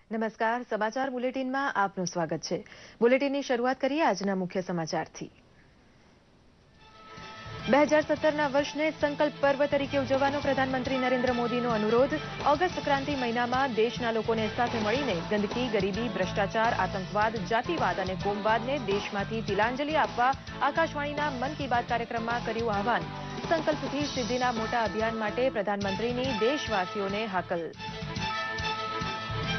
નમસ્કાર, સમાચાર બુલેટિનમાં આપનું સ્વાગત છે. બુલેટિનની શરૂઆત કરીએ આજના મુખ્ય સમાચારથી. 2017ના વર્ષને સંકલ્પ પર્વ તરીકે ઉજવવાનો પ્રધાનમંત્રી નરેન્દ્ર મોદીનો અનુરોધ. ઓગસ્ટ ક્રાંતિ મહિનામાં દેશના લોકોને સાથે મળીને ગંદકી, ગરીબી, ભ્રષ્ટાચાર, આતંકવાદ, જાતિવાદ અને કોમવાદને દેશમાંથી તિલાંજલિ આપવા આકાશવાણીના મન કી બાત કાર્યક્રમમાં કર્યું આહવાન. સંકલ્પથી સિદ્ધિના મોટા અભિયાન માટે પ્રધાનમંત્રીની દેશવાસીઓને હાકલ.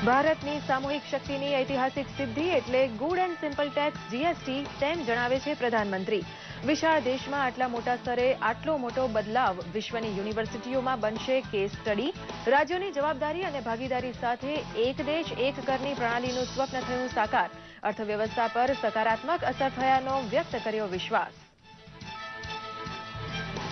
ભારતની સામૂહિક શક્તિની ઐતિહાસિક સિદ્ધિ એટલે good and simple tax GST, તેમ જણાવે છે પ્રધાનમંત્રી. વિશાળ દેશમાં આટલા મોટા સ્તરે આટલો મોટો બદલાવ વિશ્વની યુનિવર્સિટીઓમાં બનશે કેસ સ્ટડી. રાજ્યોની જવાબદારી અને ભાગીદારી સાથે એક દેશ એક કરની પ્રણાલીનું સ્વપ્ન થયું સાકાર. અર્થવ્યવસ્થા પર સકારાત્મક અસર થયાનો વ્યક્ત કર્યો વિશ્વાસ.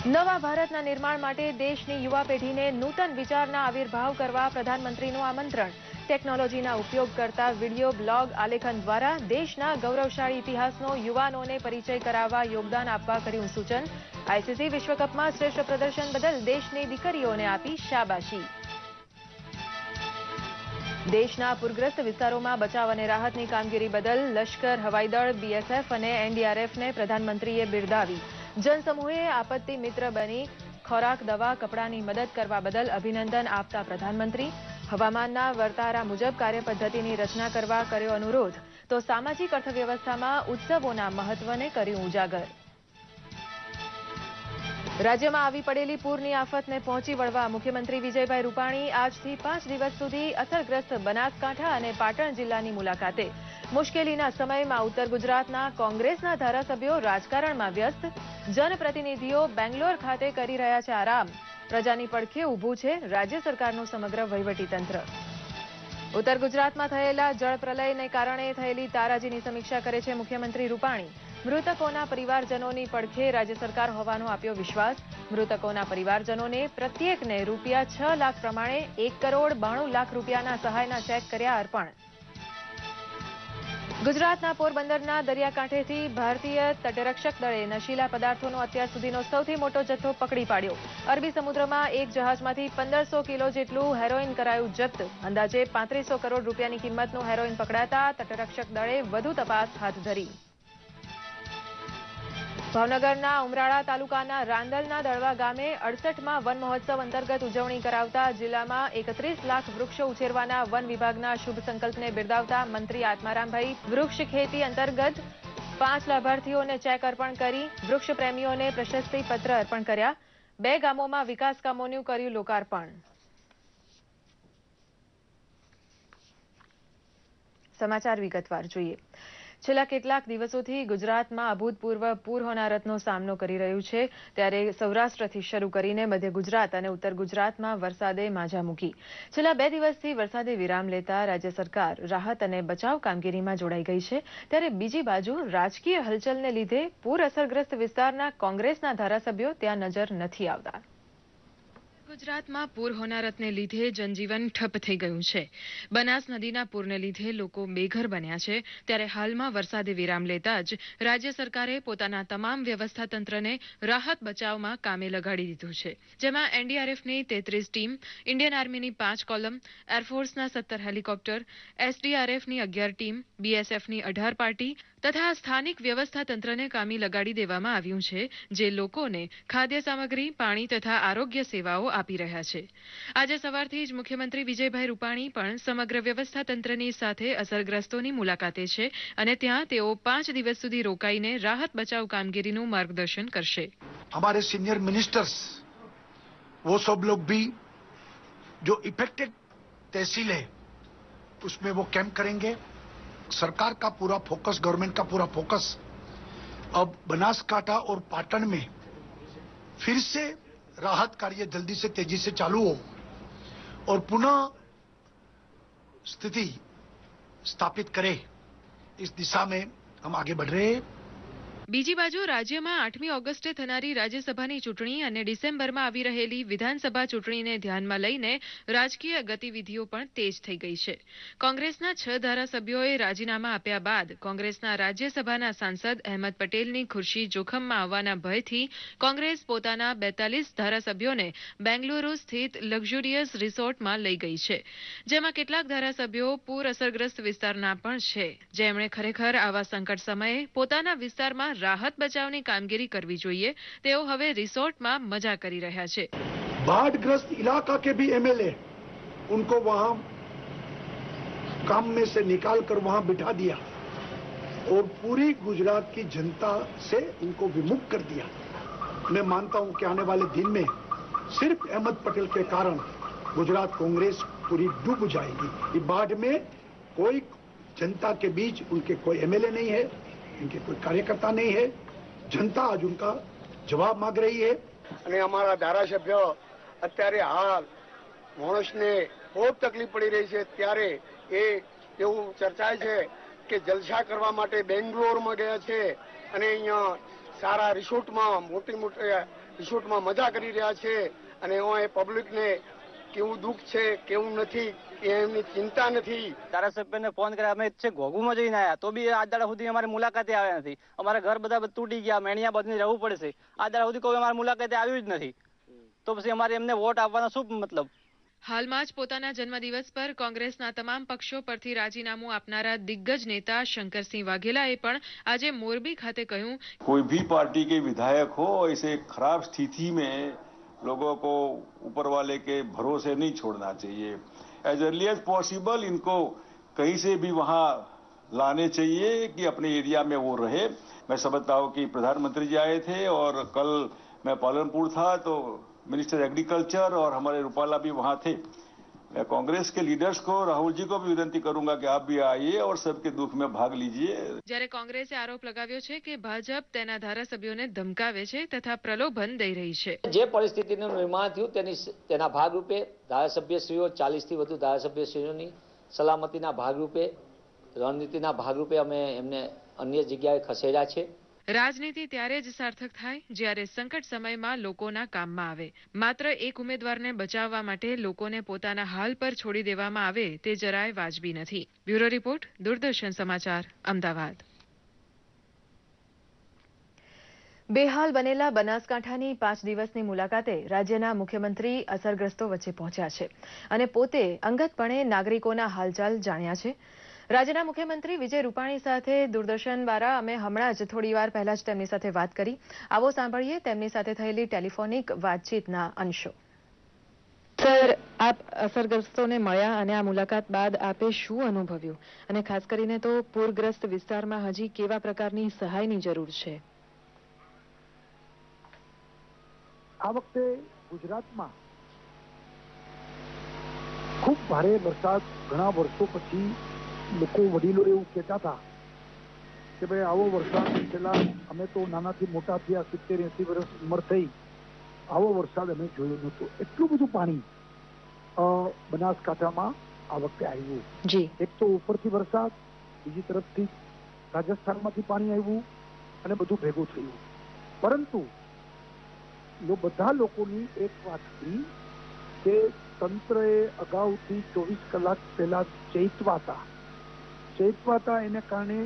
નવા ભારતના નિર્માણ માટે દેશની યુવા પેઢીને નૂતન વિચારના આવિર્ભાવ કરવા પ્રધાનમંત્રીનું આમંત્રણ. ટેકનોલોજીના ઉપયોગ કરતા વિડીયો, બ્લોગ, આલેખન દ્વારા દેશના ગૌરવશાળી ઇતિહાસનો યુવાનોને પરિચય કરાવવા યોગદાન આપવા કર્યું સૂચન. આઈસીસી વિશ્વકપમાં શ્રેષ્ઠ પ્રદર્શન બદલ દેશની દીકરીઓને આપી શાબાશી. દેશના પૂરગ્રસ્ત વિસ્તારોમાં બચાવ અને રાહતની કામગીરી બદલ લશ્કર, હવાઈદળ, બીએસએફ અને એનડીઆરએફને પ્રધાનમંત્રીએ બિરદાવી. જનસમૂહે આપત્તિ મિત્ર બની ખોરાક, દવા, કપડાની મદદ કરવા બદલ અભિનંદન આપતા પ્રધાનમંત્રી. હવામાનના વર્તારા મુજબ કાર્યપદ્ધતિની રચના કરવા કર્યો અનુરોધ. તો સામાજિક અર્થવ્યવસ્થામાં ઉત્સવોના મહત્વને કર્યું ઉજાગર. રાજ્યમાં આવી પડેલી પૂરની આફતને પહોંચી વળવા મુખ્યમંત્રી વિજયભાઈ રૂપાણી આજથી 5 દિવસ સુધી અસરગ્રસ્ત બનાસકાંઠા અને પાટણ જિલ્લાની મુલાકાતે. મુશ્કેલીના સમયમાં ઉત્તર ગુજરાતના કોંગ્રેસના ધારાસભ્યો રાજકારણમાં વ્યસ્ત. જનપ્રતિનિધિઓ બેંગ્લોર ખાતે કરી રહ્યા છે આરામ. પ્રજાની પડખે ઊભું છે રાજ્ય સરકારનું સમગ્ર વહીવટીતંત્ર. ઉત્તર ગુજરાતમાં થયેલા જળ પ્રલયને કારણે થયેલી તારાજીની સમીક્ષા કરે છે મુખ્યમંત્રી રૂપાણી. મૃતકોના પરિવારજનોની પડખે રાજ્ય સરકાર હોવાનો આપ્યો વિશ્વાસ. મૃતકોના પરિવારજનોને પ્રત્યેકને ₹6 લાખ પ્રમાણે 1,92,00,000 રૂપિયાના સહાયના ચેક કર્યા અર્પણ. ગુજરાતના પોરબંદરના દરિયાકાંઠેથી ભારતીય તટરક્ષક દળે નશીલા પદાર્થોનો અત્યાર સુધીનો સૌથી મોટો જથ્થો પકડી પાડ્યો. અરબી સમુદ્રમાં એક જહાજમાંથી 1500 કિલો જેટલું હેરોઇન કરાયું જપ્ત. અંદાજે 3500 કરોડ રૂપિયાની કિંમતનું હેરોઇન પકડાતા તટરક્ષક દળે વધુ તપાસ હાથ ધરી. ભાવનગરના ઉમરાળા તાલુકાના રાંદલના દળવા ગામે 68માં વન મહોત્સવ અંતર્ગત ઉજવણી કરાવતા જિલ્લામાં 31 લાખ વૃક્ષો ઉછેરવાના વન વિભાગના શુભ સંકલ્પને બિરદાવતા મંત્રી આત્મારામભાઈ વૃક્ષ ખેતી અંતર્ગત 5 લાભાર્થીઓને ચેક અર્પણ કરી વૃક્ષ પ્રેમીઓને પ્રશસ્તિ પત્ર અર્પણ કર્યા. 2 ગામોમાં વિકાસ કામોનું કર્યું લોકાર્પણ. સમાચાર વિગતવાર જોઈએ. છેલ્લા કેટલાક દિવસોથી ગુજરાતમાં અભૂતપૂર્વ પૂર હોનારતનો સામનો કરી રહ્યું છે. ત્યારે સૌરાષ્ટ્રથી શરૂ કરીને મધ્ય ગુજરાત અને ઉત્તર ગુજરાતમાં વરસાદે માઝા મૂકી. છેલ્લા 2 દિવસથી વરસાદે વિરામ લેતા રાજ્ય સરકાર રાહત અને બચાવ કામગીરીમાં જોડાઈ ગઈ છે. ત્યારે બીજી બાજુ રાજકીય હલચલને લીધે પૂર અસરગ્રસ્ત વિસ્તારના કોંગ્રેસના ધારાસભ્યો ત્યાં નજર નથી આવતા. ગુજરાતમાં પૂર હોનારતને લીધે જનજીવન ઠપ થઈ ગયું છે. બનાસ નદીના પૂરને લીધે લોકો બેઘર બન્યા છે. ત્યારે હાલમાં વરસાદે વિરામ લેતા જ રાજ્ય સરકારે પોતાના તમામ વ્યવસ્થા તંત્રને રાહત બચાવમાં કામે લગાડી દીધું છે. જેમાં એનડીઆરએફની 33 ટીમ, ઇન્ડિયન આર્મીની 5 કોલમ, એરફોર્સના 17 હેલિકોપ્ટર, એસડીઆરએફની 11 ટીમ, બીએસએફની 18 પાર્ટી તથા સ્થાનિક વ્યવસ્થા તંત્રને કામી લગાડી દેવામાં આવ્યું છે. જે લોકોને ખાદ્ય સામગ્રી, પાણી તથા આરોગ્ય સેવાઓ આપી રહ્યા છે. આજે સવારથી જ મુખ્યમંત્રી વિજયભાઈ રૂપાણી પણ સમગ્ર વ્યવસ્થા તંત્રની સાથે અસરગ્રસ્તોની મુલાકાતે છે અને ત્યાં તેઓ 5 દિવસ સુધી રોકાઈને રાહત બચાવ કામગીરીનું માર્ગદર્શન કરશે. हमारे सीनियर मिनिस्टर्स वो सब लोग भी जो इफेक्टेड तहसील है उसमें वो कैंप करेंगे. सरकार का पूरा फोकस, गवर्नमेंट का पूरा फोकस अब बनासकांठा और पाटन में फिर से राहत कार्य जल्दी से तेजी से चालू हो और पुनः स्थिति स्थापित करे, इस दिशा में हम आगे बढ़ रहे हैं. બીજી બાજુ રાજ્યમાં 8મી ઓગસ્ટે થનારી રાજ્યસભાની ચૂંટણી અને ડિસેમ્બરમાં આવી રહેલી વિધાનસભા ચૂંટણીને ધ્યાનમાં લઈને રાજકીય ગતિવિધિઓ પણ તેજ થઈ ગઈ છે. કોંગ્રેસના 6 ધારાસભ્યોએ રાજીનામા આપ્યા બાદ કોંગ્રેસના રાજ્યસભાના સાંસદ અહેમદ પટેલની ખુરશી જોખમમાં આવવાના ભયથી કોંગ્રેસ પોતાના 42 ધારાસભ્યોને બેંગલુરુ સ્થિત લક્ઝુરિયસ રિસોર્ટમાં લઈ ગઈ છે, જેમાં કેટલાક ધારાસભ્યો પૂર અસરગ્રસ્ત વિસ્તારના પણ છે, જેમણે ખરેખર આવા સંકટ સમયે પોતાના વિસ્તારમાં राहत बचावनी कामगिरी करवी જોઈએ તેઓ હવે રિસોર્ટમાં મજા કરી રહ્યા છે. बाढ़ग्रस्त इलाका के भी एमएलए उनको वहां काम में से निकाल कर वहां बिठा दिया और पूरी गुजरात की जनता से उनको विमुक्त कर दिया. मैं मानता हूं कि आने वाले दिन में सिर्फ अहमद पटेल के कारण गुजरात कांग्रेस पूरी डूब जाएगी. ये बाढ़ में कोई जनता के बीच उनके कोई एमएलए नहीं है, इनके कोई कार्यकर्ता नहीं है. जनता आज उनका जवाब मांग रही है. અને અમારા ધારાસભ્ય અત્યારે હાલ માણસને ખૂબ તકલીફ પડી રહી છે ત્યારે એવું ચર્ચાય છે કે જલસા કરવા માટે બેંગ્લોરમાં ગયા છે અને અહીંયા સારા રિસોર્ટમાં મોટી રિસોર્ટમાં મજા કરી રહ્યા છે અને એ પબ્લિકને કેવું દુઃખ છે કેવું નથી એમની ચિંતા નથી. ધારાસભ્યને ફોન કર્યા, અમે છે ઘોઘુમાં જઈને આવ્યા તો બી આ દાડા સુધી અમારી મુલાકાતે આવ્યા નથી. અમારા ઘર બધા તૂટી ગયા, મેણિયા બધું રહેવું પડશે. આ દાડા સુધી કોઈ અમારી મુલાકાતે આવ્યું જ નથી, તો પછી અમારે એમને વોટ આપવાનો શું મતલબ? હાલમાં જ પોતાના જન્મદિવસ પર કોંગ્રેસના તમામ પક્ષો પરથી રાજીનામું આપનારા દિગ્ગજ નેતા શંકરસિંહ વાઘેલાએ પણ આજે મોરબી ખાતે કહ્યું, कोई भी पार्टी के विधायक हो ऐसे खराब स्थिति में लोगों को ऊपर वाले के भरोसे नहीं छोड़ना चाहिए. एज अर्ली एज पॉसिबल इनको कहीं से भी वहां लाने चाहिए कि अपने एरिया में वो रहे. मैं समझता हूँ कि प्रधानमंत्री जी आए थे और कल मैं पालनपुर था तो मिनिस्टर एग्रीकल्चर और हमारे रूपाला भी वहां थे. मैं कांग्रेस के लीडर्स को, राहुल जी को भी विनती करूंगा कि आप भी आइए और सबके दुख में भाग लीजिए. જ્યારે કોંગ્રેસે આરોપ લગાવ્યો છે કે ભાજપ તેના ધારાસભ્યોને ધમકાવે છે તથા પ્રલોભન દઈ રહી છે. જે પરિસ્થિતિનું નિર્માણ થયું તેના ભાગરૂપે ધારાસભ્યશ્રીઓ 40થી વધુ ધારાસભ્યશ્રીઓની સલામતીના ભાગરૂપે, રણનીતિના ભાગરૂપે અમે એમને અન્ય જગ્યાએ ખસેડ્યા છે. રાજનીતિ ત્યારે જ સાર્થક થાય જ્યારે સંકટ સમયમાં લોકોના કામમાં આવે. માત્ર એક ઉમેદવારને બચાવવા માટે લોકોને પોતાના હાલ પર છોડી દેવામાં આવે તે જરાય વાજબી નથી. બ્યુરો રિપોર્ટ, દૂરદર્શન સમાચાર, અમદાવાદ. બેહાલ બનેલા બનાસકાંઠાની 5 દિવસની મુલાકાતે રાજ્યના મુખ્યમંત્રી અસરગ્રસ્તો વચ્ચે પહોંચ્યા છે અને પોતે અંગતપણે નાગરિકોના હાલચાલ જાણ્યા છે. રાજ્યના મુખ્યમંત્રી વિજય રૂપાણી સાથે દૂરદર્શન દ્વારા અમે હમણાં જ થોડી વાર પહેલા જ તેમની સાથે વાત કરી. આવો સાંભળીએ તેમની સાથે થયેલી ટેલિફોનિક વાતચીતના અંશો. સર, આપ અસરગ્રસ્તોને મળ્યા અને આ મુલાકાત બાદ આપે શું અનુભવ્યું અને ખાસ કરીને તો પૂરગ્રસ્ત વિસ્તારમાં હજી કેવા પ્રકારની સહાયની જરૂર છે? આ વખતે ગુજરાતમાં ખૂબ ભારે વરસાદ ઘણા વર્ષો પછી લોકો વડીલો એવું કહેતા હતા કે ભાઈ આવો વરસાદ છેલ્લા અમે તો નાનાથી મોટા થયા 70-80 વર્ષ ઉંમર થઈ, આવો વરસાદ અમે જોયો નહોતો. એટલું બધું પાણી બનાસકાંઠામાં આ વખતે આવ્યું. એક તો ઉપરથી વરસાદ, બીજી તરફથી રાજસ્થાનમાંથી પાણી આવ્યું અને બધું ભેગું થયું. પરંતુ બધા લોકોની એક વાત હતી કે તંત્રએ અગાઉથી 24 કલાક પહેલા ચેતવાતા એને કારણે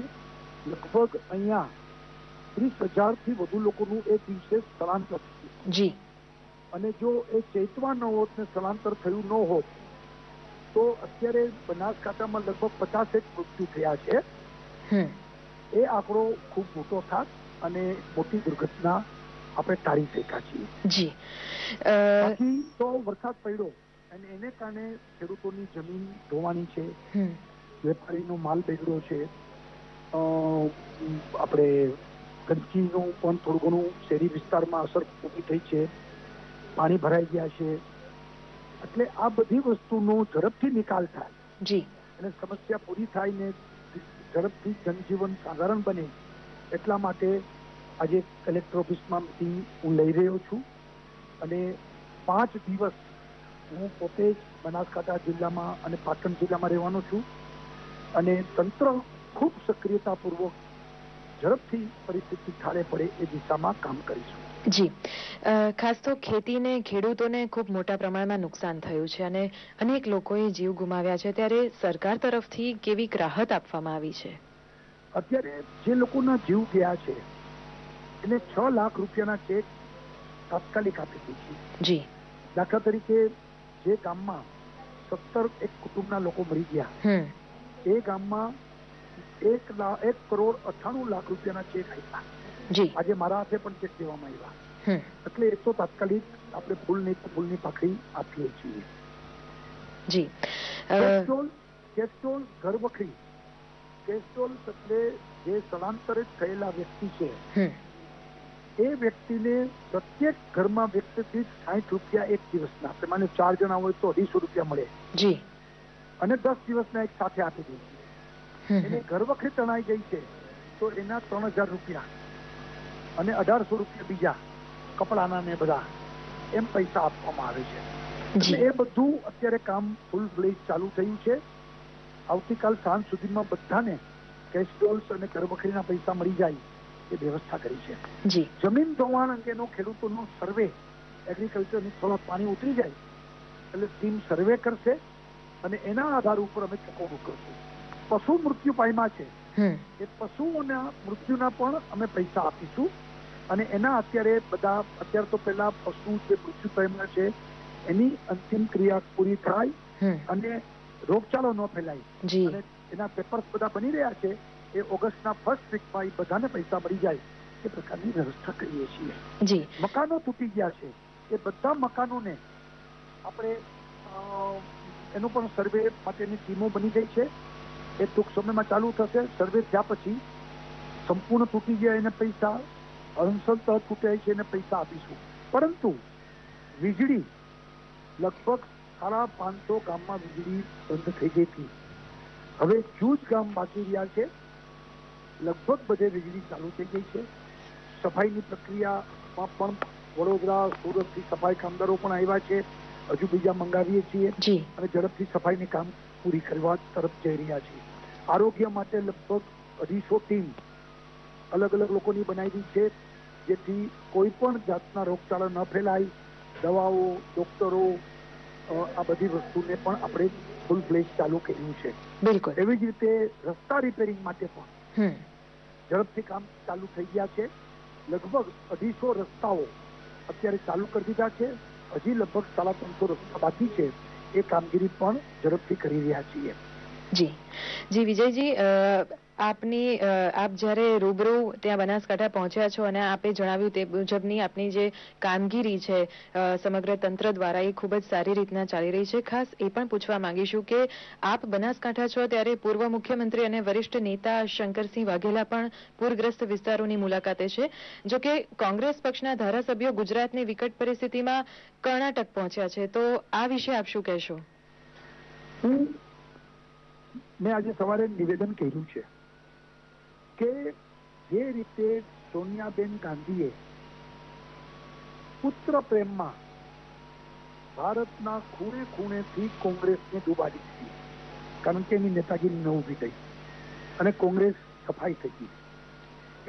લગભગ અહીંયા 30,000થી વધુ લોકોનું એક દિવસે સ્થળાંતર થયું. અને જો એ ચેતવા ન હોત ને સ્થળાંતર થયું ન હોત તો અત્યારે બનાસકાંઠામાં લગભગ 50 મૃત્યુ થયા છે. એ આંકડો ખૂબ મોટો થાત અને મોટી દુર્ઘટના આપણે ટાળી શક્યા છીએ. બાકી તો વરસાદ પડ્યો અને એને કારણે ખેડૂતોની જમીન ધોવાની છે, વેપારીનો માલ બગડ્યો છે, આપણે ગંદકીનું પણ થોડું ઘણું શહેરી વિસ્તારમાં અસર ઊભી થઈ છે, પાણી ભરાઈ ગયા છે. એટલે આ બધી વસ્તુનો ઝડપથી નિકાલ થાય અને સમસ્યા પૂરી થાય ને ઝડપથી જનજીવન સાધારણ બને એટલા માટે આજે કલેક્ટર ઓફિસમાં મિટિંગ હું લઈ રહ્યો છું અને 5 દિવસ હું પોતે જ બનાસકાંઠા જિલ્લામાં અને પાટણ જિલ્લામાં રહેવાનો છું અને તંત્ર ખૂબ સક્રિયતાપૂર્વક ઝડપથી પરિસ્થિતિ ઠારે પડે એ દિશામાં કામ કરીશું। જી, ખાસ તો ખેતીને ખેડૂતોને ખૂબ મોટા પ્રમાણમાં નુકસાન થયું છે અને અનેક લોકોએ જીવ ગુમાવ્યા છે, ત્યારે સરકાર તરફથી કેવી રાહત આપવામાં આવી છે? અત્યારે જે લોકોના જીવ ગયા છે એને 6 લાખ રૂપિયાના ચેક તાત્કાલિક આપી દે છે। જી, દાખલા તરીકે જે ગામમાં 17 કુટુંબના લોકો મરી ગયા એ ગામમાં 1,98,00,000 રૂપિયાના ચેક આપ્યા। જી, આજે મારા હાથે પણ ચેક દેવામાં આવ્યા, એટલે એ તો તાત્કાલિક આપણે ફૂલની પાખડી આપીએ છીએ। જી, કેસ્ટ્રોલ ઘરવખરી, કેસ્ટ્રોલ એટલે જે સ્થળાંતરિત થયેલા વ્યક્તિ છે એ વ્યક્તિને પ્રત્યેક ઘરમાં વ્યક્તિ દીઠ 60 રૂપિયા એક દિવસના, માને 4 જણા હોય તો 250 રૂપિયા મળે જી, અને 10 દિવસના એક સાથે આપી દે છે। એને ઘરવખરી તણાઈ ગઈ છે તો એના 3,000 રૂપિયા અને 1,800 રૂપિયા બીજા કપડાના ને બધા એમ પૈસા આપવામાં આવે છે। એ બધું અત્યારે કામ ફૂલ ફ્લેજ ચાલુ થયું છે। આવતીકાલ સાંજ સુધીમાં બધાને કેસ્ટ્રોલ્સ અને ઘરવખરીના પૈસા મળી જાય એ વ્યવસ્થા કરી છે। જમીન ધોવાણ અંગેનો ખેડૂતોનો સર્વે, એગ્રીકલ્ચરની થોડા પાણી ઉતરી જાય એટલે ટીમ સર્વે કરશે અને એના આધાર ઉપર અમે ચૂકવણું કરશું। પશુ મૃત્યુ પામ્યા છે એ પશુઓના મૃત્યુના પણ અમે પૈસા આપીશું અને એના અત્યારે તો પહેલા પશુ જે મૃત્યુ પામ્યા છે એની અંતિમ ક્રિયા પૂરી થાય અને રોગચાળો ન ફેલાય અને એના પેપર્સ બધા બની રહ્યા છે, એ ઓગસ્ટના ફર્સ્ટ વીકમાં એ બધાને પૈસા મળી જાય એ પ્રકારની વ્યવસ્થા કરીએ છીએ। મકાનો તૂટી ગયા છે એ બધા મકાનોને આપણે એનો પણ સર્વે માટેની ટીમો બની ગઈ છે, એ ટૂંક સમયમાં ચાલુ થશે। સર્વે થયા પછી સંપૂર્ણ તૂટી ગયા એને પૈસા, અંશત તૂટ્યા છે એને પૈસા આપીશું। પરંતુ વીજળી લગભગ 550 ગામમાં વીજળી બંધ થઈ ગઈ હતી, હવે જૂજ ગામ બાકી રહ્યા છે, લગભગ બધે વીજળી ચાલુ થઈ ગઈ છે। સફાઈની પ્રક્રિયામાં પણ વડોદરા, સુરતથી સફાઈ કામદારો પણ આવ્યા છે, હજુ બીજા મંગાવીએ છીએ અને ઝડપથી સફાઈની કામ પૂરી કરવા તરફ જઈ રહ્યા છીએ। આરોગ્ય માટે લગભગ 250 ટીમ અલગ અલગ લોકોની બનાવી છે, જેથી કોઈ પણ જાતના રોગચાળો ન ફેલાય, દવાઓ, ડોક્ટરો, આ બધી વસ્તુને પણ આપણે ફૂલ ફ્લેજ ચાલુ કર્યું છે। બિલકુલ એવી જ રીતે રસ્તા રિપેરિંગ માટે પણ ઝડપથી કામ ચાલુ થઈ ગયા છે। લગભગ 250 રસ્તાઓ અત્યારે ચાલુ કરી દીધા છે, હજી લગભગ 350 રસ્તા બાકી છે, એ કામગીરી પણ ઝડપથી કરી રહ્યા છીએ। જી વિજયજી, આપ જ્યારે રૂબરૂ ત્યાં બનાસકાંઠા પહોંચ્યા છો અને આપે જણાવ્યું તે મુજબની આપની જે કામગીરી છે સમગ્ર તંત્ર દ્વારા એ ખૂબ જ સારી રીતના ચાલી રહી છે। ખાસ એ પણ પૂછવા માંગીશું કે આપ બનાસકાંઠા છો ત્યારે પૂર્વ મુખ્યમંત્રી અને વરિષ્ઠ નેતા શંકરસિંહ વાઘેલા પણ પૂરગ્રસ્ત વિસ્તારોની મુલાકાતે છે, જો કે કોંગ્રેસ પક્ષના ધારાસભ્યો ગુજરાતની વિકટ પરિસ્થિતિમાં કર્ણાટક પહોંચ્યા છે, તો આ વિશે આપ શું કહેશો? મેં આજે સવારે નિવેદન કર્યું છે કે જે રીતે સોનિયાબેન ગાંધીએ પુત્ર પ્રેમમાં ભારતના ખૂણે ખૂણેથી કોંગ્રેસને ડૂબાડી દીધી, કારણ કે એની નેતાગીરી ન ઉભી થઈ અને કોંગ્રેસ સફાઈ થઈ ગઈ,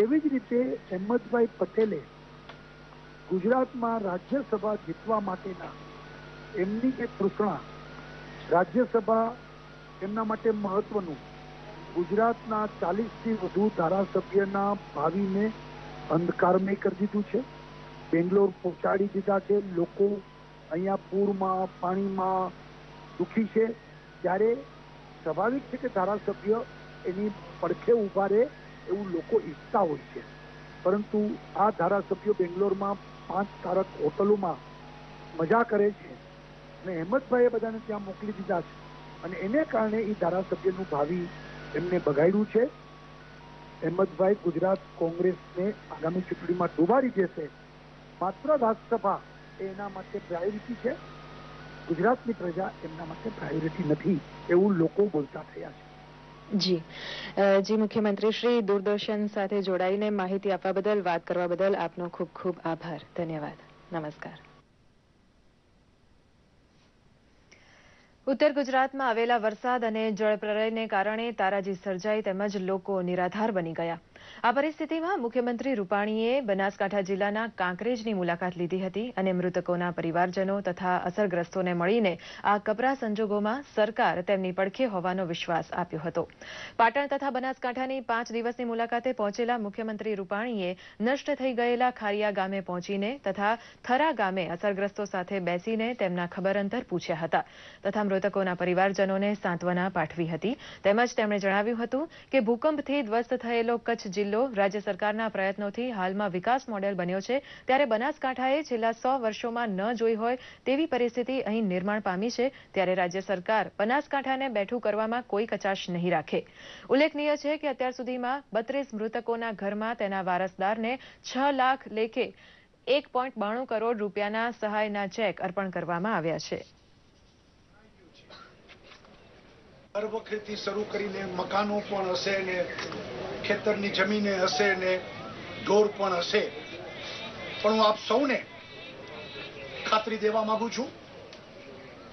એવી જ રીતે અહેમદભાઈ પટેલે ગુજરાતમાં રાજ્યસભા જીતવા માટેના એમની એક તૃષ્ણા, રાજ્યસભા એમના માટે મહત્વનું, ગુજરાતના 40થી વધુ ધારાસભ્યના ભાવિને અંધકારમય કરી દીધું છે, બેંગ્લોર પહોંચાડી દીધા છે। લોકો અહીંયા પૂરમાં, પાણીમાં દુઃખી છે, ત્યારે સ્વાભાવિક છે કે ધારાસભ્ય એની પડખે ઉભા રહે એવું લોકો ઈચ્છતા હોય છે, પરંતુ આ ધારાસભ્યો બેંગ્લોરમાં 5 તારક હોટલોમાં મજા કરે છે અને અહેમદભાઈએ બધાને ત્યાં મોકલી દીધા છે અને એને કારણે એ ધારાસભ્યનું ભાવિ એમને બગાડ્યું છે। અહેમદભાઈ ગુજરાત કોંગ્રેસને આગામી ચૂંટણીમાં ડૂબાડી દેશે। માત્ર રાજ્યસભા એના માટે પ્રાયોરિટી છે, ગુજરાતની પ્રજા એમના માટે પ્રાયોરિટી નથી એવું લોકો બોલતા થયા છે। જી મુખ્યમંત્રી શ્રી, દૂરદર્શન સાથે જોડાઈને માહિતી આપવા બદલ, વાત કરવા બદલ આપનો ખૂબ ખૂબ આભાર, ધન્યવાદ, નમસ્કાર। ઉત્તર ગુજરાતમાં આવેલા વરસાદ અને જળપ્રલયને કારણે તારાજી સર્જાઈ તેમજ લોકો નિરાધાર બની ગયા। આ પરિસ્થિતિમાં મુખ્યમંત્રી રૂપાણીએ બનાસકાંઠા જિલ્લાના કાંકરેજની મુલાકાત લીધી હતી અને મૃતકોના પરિવારજનો તથા અસરગ્રસ્તોને મળીને આ કપરા સંજોગોમાં સરકાર તેમની પડખે હોવાનો વિશ્વાસ આપ્યો હતો. પાટણ તથા બનાસકાંઠાની 5 દિવસની મુલાકાતે પહોંચેલા મુખ્યમંત્રી રૂપાણીએ નષ્ટ થઈ ગયેલા ખારિયા ગામે પહોંચીને તથા થરા ગામે અસરગ્રસ્તો સાથે બેસીને તેમના ખબર અંતર પૂછ્યા હતા તથા મૃતકોના પરિવારજનોને સાંત્વના પાઠવી હતી. તેમજ તેમણે જણાવ્યું હતું કે ભૂકંપથી ધ્વસ્ત થયેલો કચ્છ જિલ્લો રાજ્ય સરકારના પ્રયત્નોથી હાલમાં વિકાસ મોડેલ બન્યો છે, ત્યારે બનાસકાંઠાએ છેલ્લા 100 વર્ષોમાં ન જોઈ હોય તેવી પરિસ્થિતિ અહીં નિર્માણ પામી છે, ત્યારે રાજ્ય સરકાર બનાસકાંઠાને બેઠું કરવામાં કોઈ કચાશ નહીં રાખે. ઉલ્લેખનીય છે કે અત્યાર સુધીમાં 32 મૃતકોના ઘરમાં તેના વારસદારને 6 લાખ લેખે 1.92 કરોડ રૂપિયાના સહાયના ચેક અર્પણ કરવામાં આવ્યા છે. દર વખતથી શરૂ કરીને મકાનો પણ હશે ને ખેતરની જમીને હશે ને ઢોર પણ હશે, પણ હું આપ સૌને ખાતરી દેવા માંગુ છું,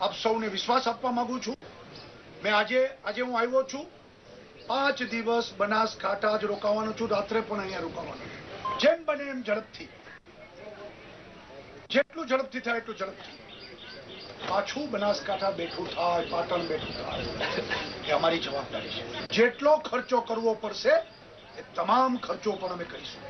આપ સૌને વિશ્વાસ આપવા માંગુ છું. મેં આજે હું આવ્યો છું, 5 દિવસ બનાસકાંઠા જ રોકાવાનો છું, રાત્રે પણ અહીંયા રોકાવાનો છું. જેમ બને એમ ઝડપથી, જેટલું ઝડપથી થાય એટલું ઝડપથી પાછું બનાસકાંઠા બેઠું થાય, પાટણ બેઠું થાય, એ અમારી જવાબદારી છે. જેટલો ખર્ચો કરવો પડશે એ તમામ ખર્ચો પણ અમે કરીશું.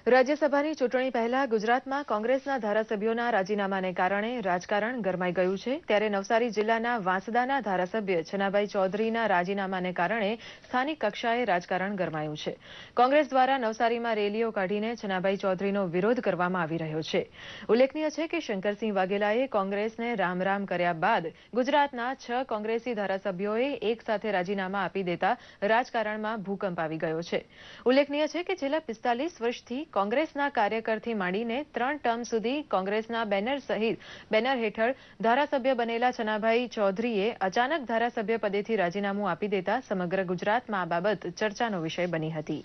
રાજ્યસભાની ચૂંટણી પહેલા ગુજરાતમાં કોંગ્રેસના ધારાસભ્યોના રાજીનામાને કારણે રાજકારણ ગરમાઈ ગયું છે, ત્યારે નવસારી જિલ્લાના વાંસદાના ધારાસભ્ય છનાભાઈ ચૌધરીના રાજીનામાને કારણે સ્થાનિક કક્ષાએ રાજકારણ ગરમાયું છે. કોંગ્રેસ દ્વારા નવસારીમાં રેલીઓ કાઢીને છનાભાઈ ચૌધરીનો વિરોધ કરવામાં આવી રહ્યો છે. ઉલ્લેખનીય છે કે શંકરસિંહ વાઘેલાએ કોંગ્રેસને રામ રામ કર્યા બાદ ગુજરાતના 6 કોંગ્રેસી ધારાસભ્યોએ એક સાથે રાજીનામા આપી દેતા રાજકારણમાં ભૂકંપ આવી ગયો છે. ઉલ્લેખનીય છે કે છેલ્લા 45 વર્ષથી કોંગ્રેસના કાર્યકરથી માંડીને 3 ટર્મ સુધી કોંગ્રેસના બેનર હેઠળ ધારાસભ્ય બનેલા છનાભાઈ ચૌધરીએ અચાનક ધારાસભ્ય પદેથી રાજીનામું આપી દેતા સમગ્ર ગુજરાતમાં આ બાબત ચર્ચાનો વિષય બની હતી.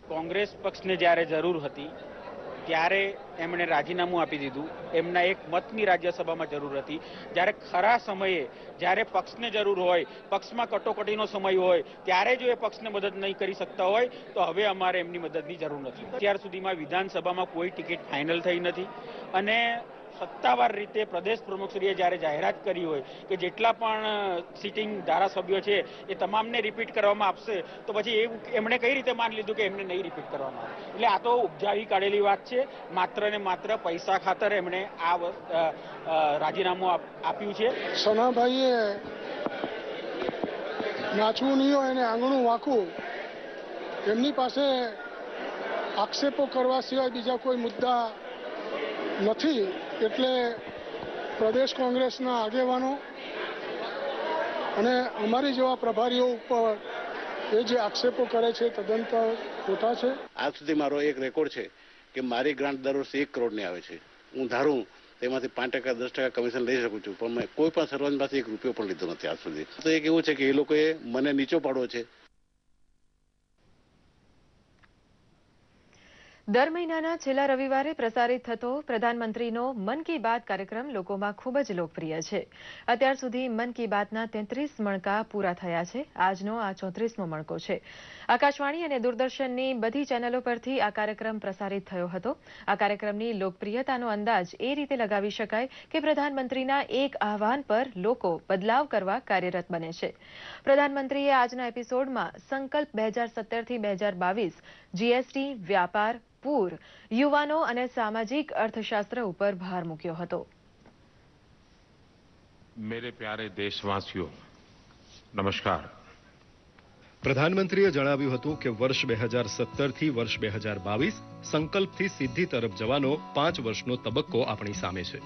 કોંગ્રેસ પક્ષને જ્યારે જરૂર હતી ત્યારે એમણે રાજીનામું આપી દીધું. એમના એક મતની રાજ્યસભામાં જરૂર હતી. જ્યારે ખરા સમયે જ્યારે પક્ષને જરૂર હોય, પક્ષમાં કટોકટીનો સમય હોય, ત્યારે જો એ પક્ષને મદદ નહીં કરી શકતા હોય તો હવે અમારે એમની મદદની જરૂર નથી. અત્યાર સુધીમાં વિધાનસભામાં કોઈ ટિકિટ ફાઇનલ થઈ નથી અને સત્તાવાર રીતે પ્રદેશ પ્રમુખશ્રીએ જ્યારે જાહેરાત કરી હોય કે જેટલા પણ સિટિંગ ધારાસભ્યો છે એ તમામને રિપીટ કરવામાં આપશે, તો પછી એમણે કઈ રીતે માની લીધું કે એમને નહીં રિપીટ કરવામાં આવે? એટલે આ તો ઉપજાવી કાઢેલી વાત છે. માત્ર ને માત્ર પૈસા ખાતર એમણે આ રાજીનામું આપ્યું છે. સનાભાઈએ નાચવું નહીં હોય એને આંગણું વાંકું, એમની પાસે આક્ષેપો કરવા સિવાય બીજા કોઈ મુદ્દા નથી. એટલે પ્રદેશ કોંગ્રેસના આગેવાનો અને અમારી જેવા પ્રભારીઓ ઉપર એ જે આક્ષેપો કરે છે તદ્દન ખોટા છે. આજ સુધી મારો એક રેકોર્ડ છે કે મારી ગ્રાન્ટ દર વર્ષે 1 કરોડની આવે છે. હું ધારું તેમાંથી 5% 10% કમિશન લઈ શકું છું, પણ મેં કોઈ પણ સરપંચ પાસે 1 રૂપિયો પણ લીધો નથી આજ સુધી. તો એક એવું છે કે એ લોકોએ મને નીચો પાડવો છે. દર મહિનાના છેલ્લા રવિવારે પ્રસારિત થતો પ્રધાનમંત્રીનો મન કી બાત કાર્યક્રમ લોકોમાં ખૂબ જ લોકપ્રિય છે. અત્યાર સુધી મન કી બાતના 33 મણકા પૂરા થયા છે. આજનો આ 34મો મણકો છે. આકાશવાણી અને દૂરદર્શનની બધી ચેનલો પરથી આ કાર્યક્રમ પ્રસારિત થયો હતો. આ કાર્યક્રમની લોકપ્રિયતાનો અંદાજ એ રીતે લગાવી શકાય કે પ્રધાનમંત્રીના એક આહવાન પર લોકો બદલાવ કરવા કાર્યરત બને છે. પ્રધાનમંત્રીએ આજના એપિસોડમાં સંકલ્પ 2017થી 2022, જીએસટી, વ્યાપાર, પૂર, યુવાનો અને સામાજિક અર્થશાસ્ત્ર ઉપર ભાર મૂક્યો હતો. मेरे प्यारे देशवासियों, नमस्कार. પ્રધાનમંત્રીએ જણાવ્યું હતું કે વર્ષ 2017થી વર્ષ 2022 સંકલ્પથી સિદ્ધિ તરફ જવાનો 5 વર્ષનો તબક્કો આપણી સામે છે.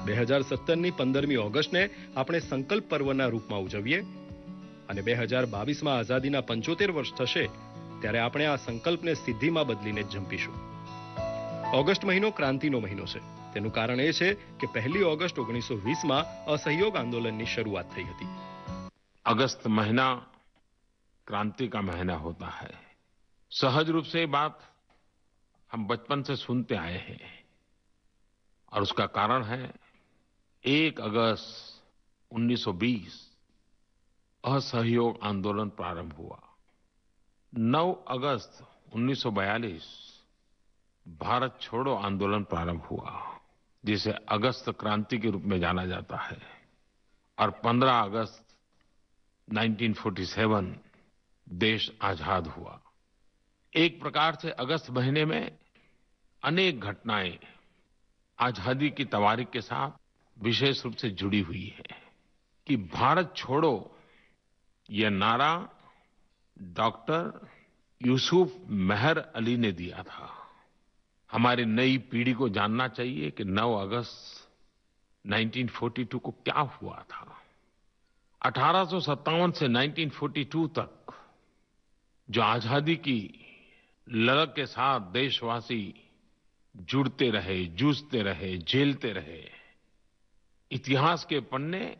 2017ની 15મી ઓગસ્ટને આપણે સંકલ્પ પર્વના રૂપમાં ઉજવીએ અને 2022માં આઝાદીના 75 વર્ષ થશે ત્યારે આપણે આ સંકલ્પને સિદ્ધિમાં બદલીને ઝંપીશું. ઓગસ્ટ મહિનો ક્રાંતિનો મહિનો છે. તેનું કારણ એ છે કે 1 ઓગસ્ટ 1920માં અસહયોગ આંદોલનની શરૂઆત થઈ હતી. अगस्त महीना क्रांति का महीना होता है. सहज रूप से बात हम बचपन से सुनते आए हैं और उसका कारण है 1 अगस्त 1920 असहयोग आंदोलन प्रारंभ हुआ। 9 अगस्त 1942 भारत छोड़ो आंदोलन प्रारंभ हुआ, जिसे अगस्त क्रांति के रूप में जाना जाता है, और 15 अगस्त 1947 देश आजाद हुआ। एक प्रकार से अगस्त महीने में अनेक घटनाएं आजादी की तवारीख के साथ विशेष रूप से जुड़ी हुई है कि भारत छोड़ो यह नारा डॉक्टर यूसुफ मेहर अली ने दिया था। हमारी नई पीढ़ी को जानना चाहिए कि 9 अगस्त 1942 को क्या हुआ था। 1857 से 1942 तक जो आजादी की ललक के साथ देशवासी जुड़ते रहे, जूझते रहे, झेलते रहे, इतिहास के पन्ने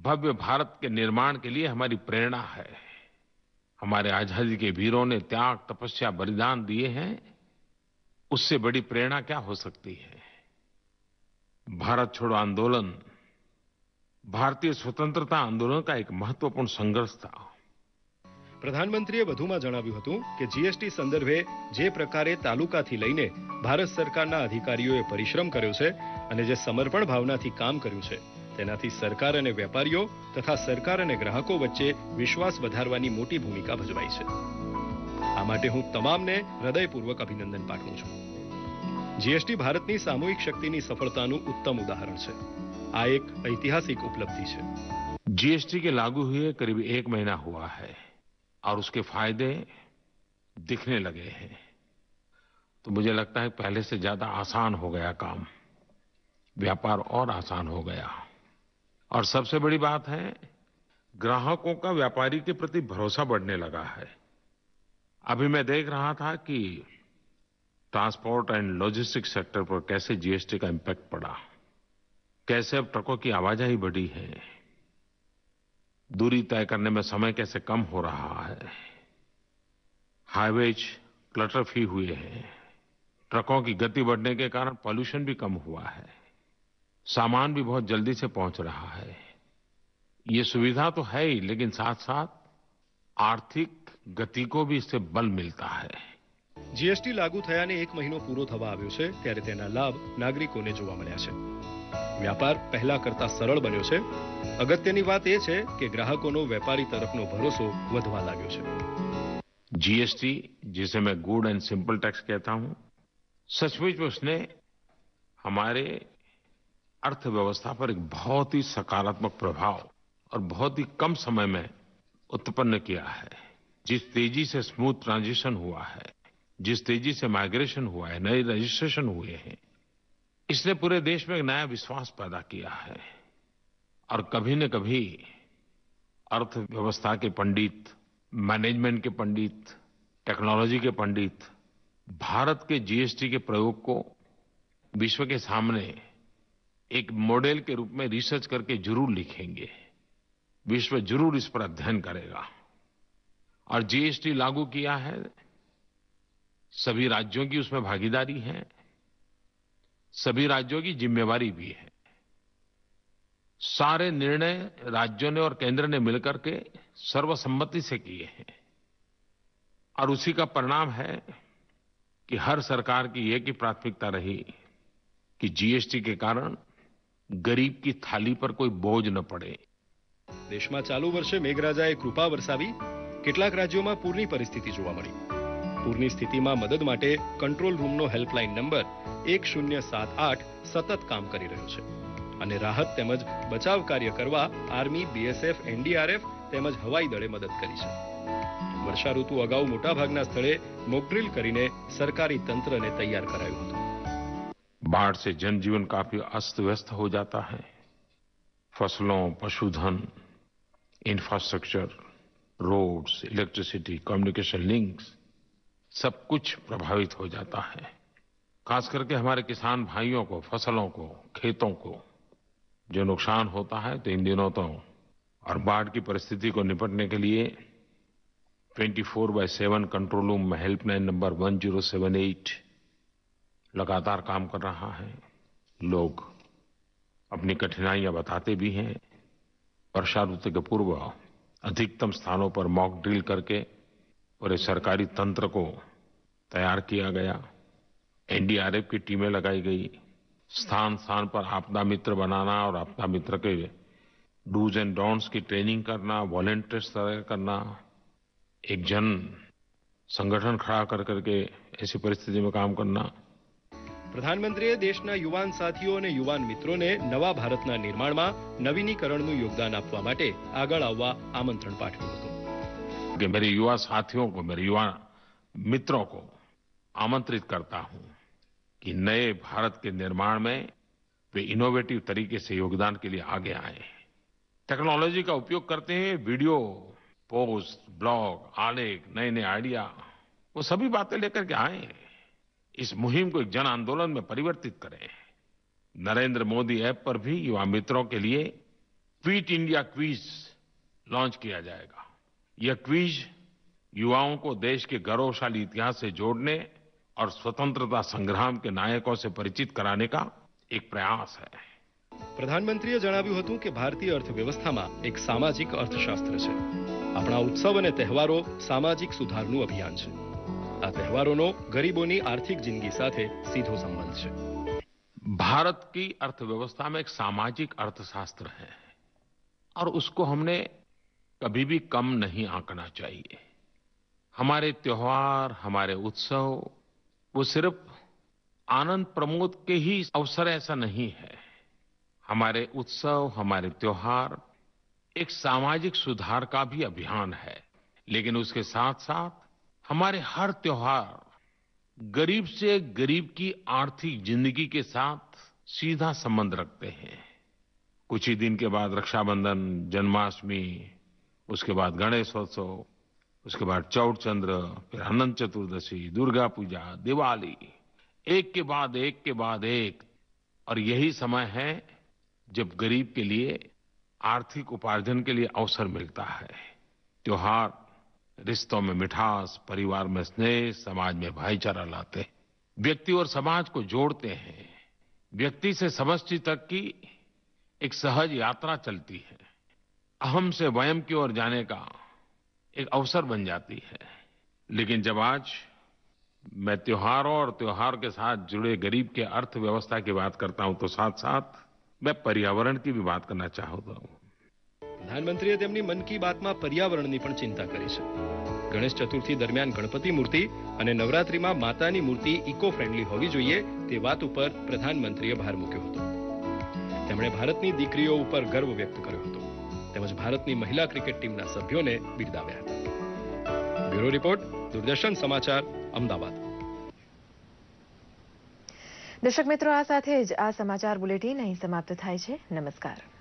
भव्य भारत के निर्माण के लिए हमारी प्रेरणा है। हमारे आजादी के वीरों ने त्याग, तपस्या, बलिदान दिए हैं, उससे बड़ी प्रेरणा क्या हो सकती है। भारत छोड़ो आंदोलन भारतीय स्वतंत्रता आंदोलन का एक महत्वपूर्ण संघर्ष था। પ્રધાનમંત્રીએ વધુમાં જણાવ્યું હતું કે જીએસટી સંદર્ભે જે પ્રકારે તાલુકાથી લઈને ભારત સરકારના અધિકારીઓએ પરિશ્રમ કર્યો છે અને જે સમર્પણ ભાવનાથી કામ કર્યું છે તેનાથી સરકાર અને વેપારીઓ તથા સરકાર અને ગ્રાહકો વચ્ચે વિશ્વાસ વધારવાની મોટી ભૂમિકા ભજવાઈ છે। આ માટે હું તમામને હૃદયપૂર્વક અભિનંદન પાઠવું છું। જીએસટી ભારતની સામૂહિક શક્તિની સફળતાનું ઉત્તમ ઉદાહરણ છે। આ એક ઐતિહાસિક ઉપલબ્ધિ છે। जीएसटी के लागू हुए करीब 1 महीना हुआ है और उसके फायदे दिखने लगे हैं, तो मुझे लगता है पहले से ज्यादा आसान हो गया काम, व्यापार और आसान हो गया। और सबसे बड़ी बात है, ग्राहकों का व्यापारी के प्रति भरोसा बढ़ने लगा है। अभी मैं देख रहा था कि ट्रांसपोर्ट एंड लॉजिस्टिक्स सेक्टर पर कैसे जीएसटी का इम्पैक्ट पड़ा, कैसे अब ट्रकों की आवाजाही बढ़ी है, दूरी तय करने में समय कैसे कम हो रहा है, हाईवेज क्लटर फ्री हुए हैं, ट्रकों की गति बढ़ने के कारण पॉल्यूशन भी कम हुआ है, सामान भी बहुत जल्दी से पहुंच रहा है। ये सुविधा तो है ही, लेकिन साथ साथ आर्थिक गति को भी इससे बल मिलता है। જીએસટી લાગુ થયાને 1 મહિનો પૂરો થવા આવ્યો છે ત્યારે તેના લાભ નાગરિકોને જોવા મળ્યા છે। વ્યાપાર પહેલા કરતા સરળ બન્યો છે। અગત્યની વાત એ છે કે ગ્રાહકોનો વેપારી તરફનો ભરોસો વધવા लाग्यो છે। जीएसटी, जिसे मैं गुड एंड सिंपल टैक्स कहता हूं, सचमुच में उसने हमारे अर्थव्यवस्था पर एक बहुत ही सकारात्मक प्रभाव और बहुत ही कम समय में उत्पन्न किया है। जिस तेजी से स्मूथ ट्रांजिशन हुआ है, जिस तेजी से माइग्रेशन हुआ है, नए रजिस्ट्रेशन हुए हैं, इसने पूरे देश में एक नया विश्वास पैदा किया है। और कभी न कभी अर्थव्यवस्था के पंडित, मैनेजमेंट के पंडित, टेक्नोलॉजी के पंडित भारत के जीएसटी के प्रयोग को विश्व के सामने एक मॉडल के रूप में रिसर्च करके जरूर लिखेंगे। विश्व जरूर इस पर अध्ययन करेगा। और जीएसटी लागू किया है, सभी राज्यों की उसमें भागीदारी है, सभी राज्यों की जिम्मेवारी भी है। सारे निर्णय राज्यों ने और केंद्र ने मिलकर के सर्वसम्मति से किए हैं, और उसी का परिणाम है कि हर सरकार की एक ही प्राथमिकता रही कि जीएसटी के कारण गरीब की थाली पर कोई बोझ न पड़े। દેશમાં ચાલુ વર્ષે મેઘરાજાએ કૃપા વરસાવી કેટલાક રાજ્યોમાં પૂરની પરિસ્થિતિ જોવા મળી। પૂરની સ્થિતિમાં મદદ માટે કંટ્રોલ રૂમનો હેલ્પલાઇન નંબર 1078 સતત કામ કરી રહ્યો છે અને રાહત તેમજ બચાવ કાર્ય કરવા આર્મી, બીએસએફ, એનડીઆરએફ તેમજ હવાઈ દળે મદદ કરી છે। વર્ષા ઋતુ અગાઉ મોટાભાગના સ્થળે મોકડ્રીલ કરીને સરકારી તંત્રને તૈયાર કરાયું હતું। बाढ़ से जनजीवन काफी अस्त व्यस्त हो जाता है। फसलों, पशुधन, infrastructure, roads, electricity, communication links, सब कुछ प्रभावित हो जाता है। खास करके हमारे किसान भाइयों को, फसलों को, खेतों को जो नुकसान होता है, तो इन दिनों तो और बाढ़ की परिस्थिति को निपटने के लिए 24/7 कंट्रोल रूम में हेल्पलाइन नंबर 1078 लगातार काम कर रहा है। लोग अपनी कठिनाइयां बताते भी हैं। वर्षा ऋतु के पूर्व अधिकतम स्थानों पर मॉक ड्रिल करके पूरे सरकारी तंत्र को तैयार किया गया। एनडीआरएफ की टीमें लगाई गई। स्थान स्थान पर आपदा मित्र बनाना और आपदा मित्र के डूज एंड डोंट्स की ट्रेनिंग करना, वॉलंटियर्स तैयार करना, एक जन संगठन खड़ा कर करके ऐसी परिस्थिति में काम करना। પ્રધાનમંત્રીએ દેશના યુવાન સાથીઓ અને યુવાન મિત્રોને નવા ભારતના નિર્માણમાં નવીનીકરણનું યોગદાન આપવા માટે આગળ આવવા આમંત્રણ પાઠવ્યું હતું। कि मेरे युवा साथियों को, मेरे युवा मित्रों को आमंत्रित करता हूं कि नए भारत के निर्माण में वे इनोवेटिव तरीके से योगदान के लिए आगे आए। टेक्नोलॉजी का उपयोग करते हैं। वीडियो, पोस्ट, ब्लॉग, आलेख, नए नए आइडिया, वो सभी बातें लेकर के आए। इस मुहिम को एक जन आंदोलन में परिवर्तित करें। नरेंद्र मोदी ऐप पर भी युवा मित्रों के लिए क्विट इंडिया क्विज लॉन्च किया जाएगा। यह क्विज युवाओं को देश के गौरवशाली इतिहास से जोड़ने और स्वतंत्रता संग्राम के नायकों से परिचित कराने का एक प्रयास है। પ્રધાનમંત્રીએ જણાવ્યું હતું કે ભારતીય અર્થવ્યવસ્થામાં એક સામાજિક અર્થશાસ્ત્ર છે। આપણા ઉત્સવ અને તહેવારો સામાજિક સુધારનું અભિયાન છે। આ તહેવારોનો ગરીબોની આર્થિક જિંદગી સાથે સીધો સંબંધ છે। भारत की अर्थव्यवस्था में एक सामाजिक अर्थशास्त्र है और उसको हमने कभी भी कम नहीं आंकना चाहिए। हमारे त्योहार, हमारे उत्सव वो सिर्फ आनंद प्रमोद के ही अवसर ऐसा नहीं है। हमारे उत्सव, हमारे त्योहार एक सामाजिक सुधार का भी अभियान है। लेकिन उसके साथ साथ हमारे हर त्योहार गरीब से गरीब की आर्थिक जिंदगी के साथ सीधा संबंध रखते हैं। कुछ ही दिन के बाद रक्षाबंधन, जन्माष्टमी, उसके बाद गणेशोत्सव, उसके बाद चौथ चंद्र, फिर अनंत चतुर्दशी, दुर्गा पूजा, दिवाली, एक के बाद एक के बाद एक। और यही समय है जब गरीब के लिए आर्थिक उपार्जन के लिए अवसर मिलता है। त्योहार रिश्तों में मिठास, परिवार में स्नेह, समाज में भाईचारा लाते हैं, व्यक्ति और समाज को जोड़ते हैं। व्यक्ति से समष्टि तक की एक सहज यात्रा चलती है। अहम से वयम की ओर जाने का एक अवसर बन जाती है। लेकिन जब आज मैं त्योहारों और त्योहार के साथ जुड़े गरीब के अर्थव्यवस्था की बात करता हूं तो साथ साथ मैं पर्यावरण की भी बात करना चाहता हूं। પ્રધાનમંત્રીએ તેમની મન કી બાતમાં પર્યાવરણની પણ ચિંતા કરી છે। ગણેશ ચતુર્થી દરમિયાન ગણપતિ મૂર્તિ અને નવરાત્રીમાં માતાની મૂર્તિ ઇકો ફ્રેન્ડલી હોવી જોઈએ તે વાત ઉપર પ્રધાનમંત્રીએ ભાર મૂક્યો હતો। તેમણે ભારતની દીકરીઓ ઉપર ગર્વ વ્યક્ત કર્યો હતો તેમજ ભારતની મહિલા ક્રિકેટ ટીમના સભ્યોને બિરદાવ્યા હતા। બ્યુરો રિપોર્ટ, દૂરદર્શન સમાચાર, અમદાવાદ। દર્શક મિત્રો, આ સાથે જ આ સમાચાર બુલેટિન અહીં સમાપ્ત થાય છે। નમસ્કાર।